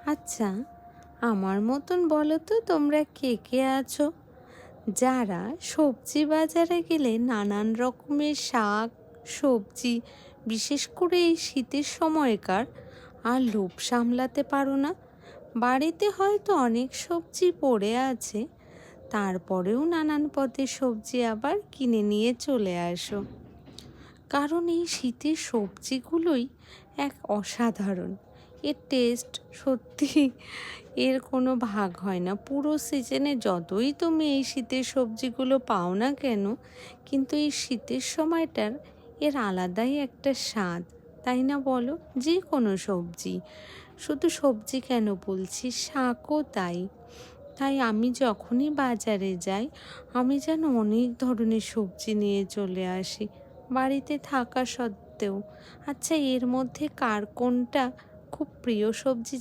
আচ্ছা, আমার মতন বলো তো তোমরা কে কে আছো যারা সবজি বাজারে গেলে নানান রকমের শাক, সবজি, বিশেষ করে এই শীতের সময়কার আর লোভ সামলাতে পারো না? বাড়িতে হয়তো অনেক সবজি পড়ে আছে, তারপরেও নানান পদের সবজি আবার কিনে নিয়ে চলে আসো। কারণ এই শীতের সবজিগুলোই এক অসাধারণ। এর টেস্ট সত্যি এর কোনো ভাগ হয় না। পুরো সিজনে যতই তুমি এই শীতের সবজিগুলো পাও না কেন, কিন্তু এই শীতের সময়টার এর আলাদাই একটা স্বাদ, তাই না বলো? যে কোনো সবজি, শুধু সবজি কেন বলছি, শাকও তাই। তাই আমি যখনই বাজারে যাই, আমি যেন অনেক ধরনের সবজি নিয়ে চলে আসি বাড়িতে থাকা সত্ত্বেও। আচ্ছা, এর মধ্যে কার কোনটা খুব প্রিয় সবজি